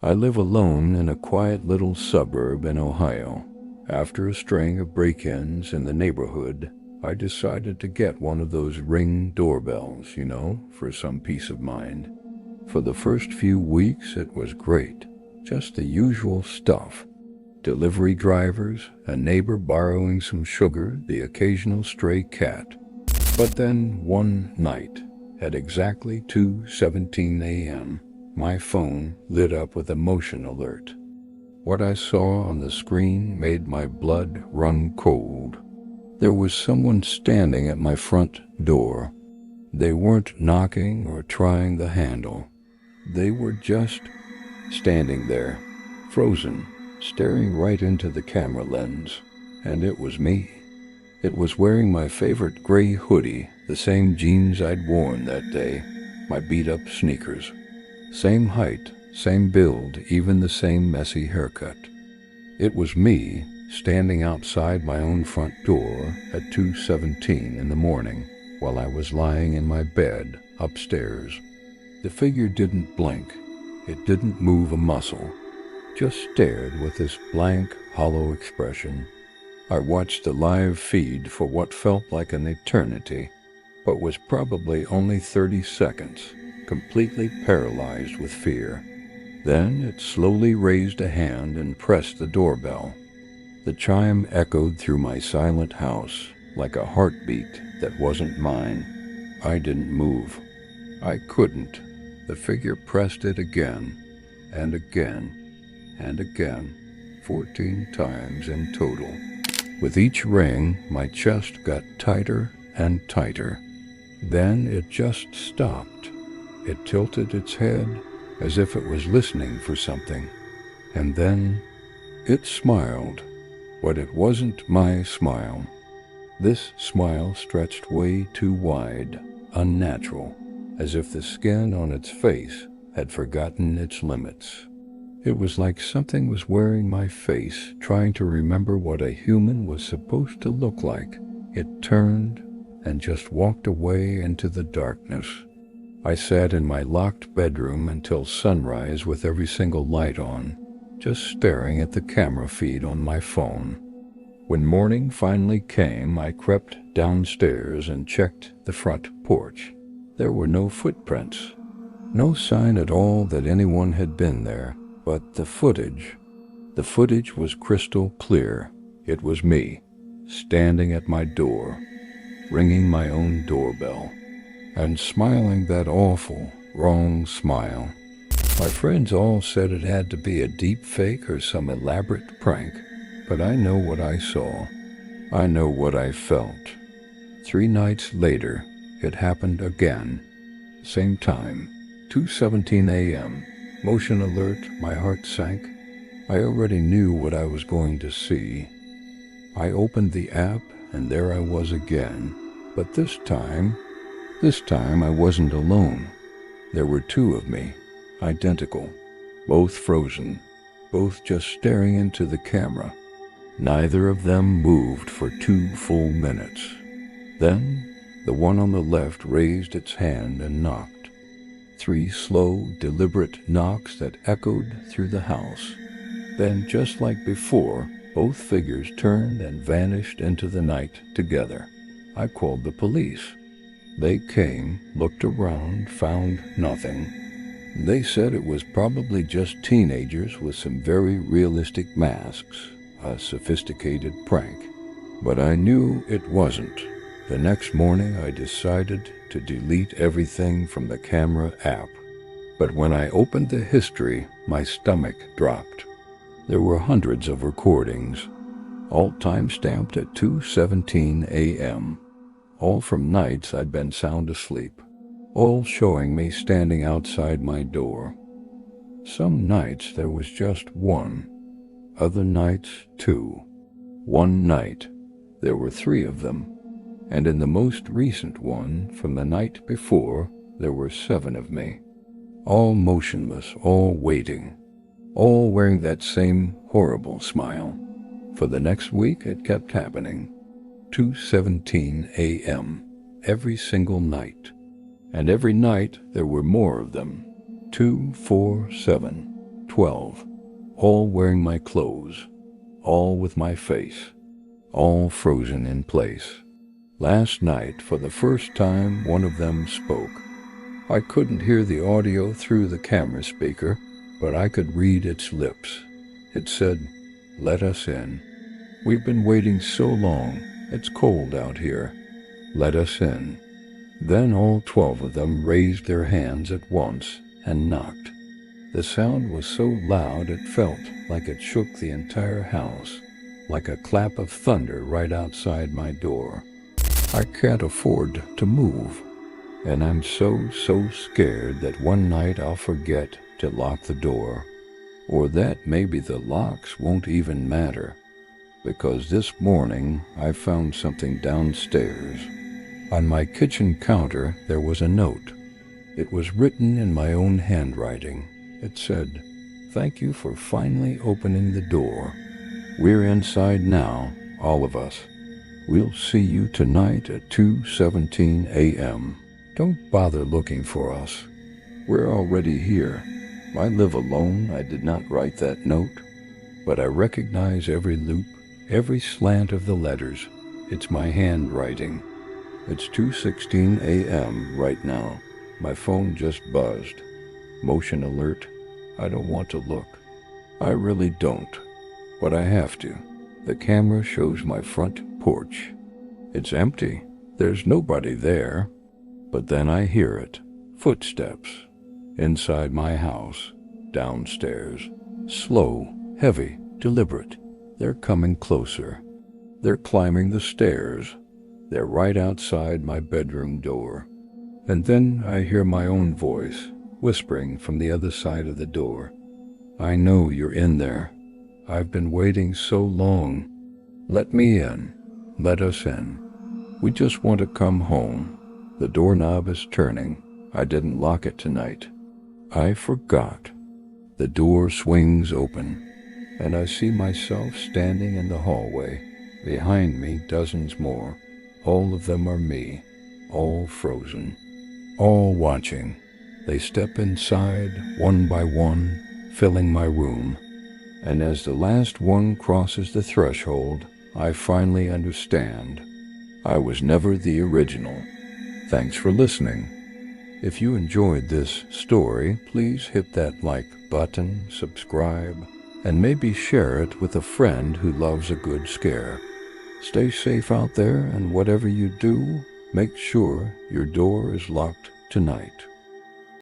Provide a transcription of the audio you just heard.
I live alone in a quiet little suburb in Ohio. After a string of break-ins in the neighborhood, I decided to get one of those Ring doorbells, for some peace of mind. For the first few weeks, it was great. Just the usual stuff. Delivery drivers, a neighbor borrowing some sugar, the occasional stray cat. But then one night, at exactly 2:17 a.m., my phone lit up with a motion alert. What I saw on the screen made my blood run cold. There was someone standing at my front door. They weren't knocking or trying the handle. They were just standing there, frozen, staring right into the camera lens. And it was me. It was wearing my favorite gray hoodie, the same jeans I'd worn that day, my beat-up sneakers. Same height, same build, even the same messy haircut. It was me, standing outside my own front door at 2:17 in the morning while I was lying in my bed upstairs. The figure didn't blink. It didn't move a muscle. Just stared with this blank, hollow expression. I watched the live feed for what felt like an eternity, but was probably only 30 seconds, completely paralyzed with fear. Then it slowly raised a hand and pressed the doorbell. The chime echoed through my silent house like a heartbeat that wasn't mine. I didn't move. I couldn't. The figure pressed it again, and again, and again, 14 times in total. With each ring, my chest got tighter and tighter. Then it just stopped. It tilted its head as if it was listening for something. And then it smiled, but it wasn't my smile. This smile stretched way too wide, unnatural, as if the skin on its face had forgotten its limits. It was like something was wearing my face, trying to remember what a human was supposed to look like. It turned and just walked away into the darkness. I sat in my locked bedroom until sunrise with every single light on, just staring at the camera feed on my phone. When morning finally came, I crept downstairs and checked the front porch. There were no footprints, no sign at all that anyone had been there, but the footage was crystal clear. It was me, standing at my door, ringing my own doorbell, and smiling that awful, wrong smile. My friends all said it had to be a deep fake or some elaborate prank, but I know what I saw. I know what I felt. 3 nights later, it happened again. Same time, 2:17 a.m. Motion alert, my heart sank. I already knew what I was going to see. I opened the app, and there I was again. But this time I wasn't alone. There were 2 of me, identical, both frozen, both just staring into the camera. Neither of them moved for 2 full minutes. Then, the one on the left raised its hand and knocked. 3 slow, deliberate knocks that echoed through the house. Then, just like before, both figures turned and vanished into the night together. I called the police. They came, looked around, found nothing. They said it was probably just teenagers with some very realistic masks, a sophisticated prank. But I knew it wasn't. The next morning I decided to delete everything from the camera app. But when I opened the history, my stomach dropped. There were hundreds of recordings, all time-stamped at 2:17 a.m., all from nights I'd been sound asleep, all showing me standing outside my door. Some nights there was just 1, other nights 2. One night there were 3 of them, and in the most recent one, from the night before, there were 7 of me, all motionless, all waiting, all wearing that same horrible smile. For the next week it kept happening. 2:17 a.m. every single night. And every night there were more of them. 2, 4, 7, 12, all wearing my clothes, all with my face, all frozen in place. Last night, for the first time, one of them spoke. I couldn't hear the audio through the camera speaker, but I could read its lips. It said, "Let us in. We've been waiting so long. It's cold out here. Let us in." Then all 12 of them raised their hands at once and knocked. The sound was so loud it felt like it shook the entire house, like a clap of thunder right outside my door. I can't afford to move, and I'm so scared that one night I'll forget to lock the door, or that maybe the locks won't even matter, because this morning I found something downstairs. On my kitchen counter there was a note. It was written in my own handwriting. It said, "Thank you for finally opening the door. We're inside now, all of us. We'll see you tonight at 2:17 a.m. Don't bother looking for us. We're already here. I live alone. I did not write that note, but I recognize every loop, every slant of the letters. It's my handwriting. It's 2:16 a.m. right now. My phone just buzzed. Motion alert. I don't want to look. I really don't, but I have to. The camera shows my front porch. It's empty. There's nobody there. But then I hear it. Footsteps. Inside my house. Downstairs. Slow, heavy, deliberate. They're coming closer. They're climbing the stairs. They're right outside my bedroom door. And then I hear my own voice, whispering from the other side of the door. "I know you're in there. I've been waiting so long. Let me in. Let us in. We just want to come home. The doorknob is turning. I didn't lock it tonight. I forgot." The door swings open, and I see myself standing in the hallway. Behind me, dozens more. All of them are me, all frozen, all watching. They step inside, one by one, filling my room. And as the last one crosses the threshold, I finally understand. I was never the original. Thanks for listening. If you enjoyed this story, please hit that like button, subscribe, and maybe share it with a friend who loves a good scare. Stay safe out there, and whatever you do, make sure your door is locked tonight.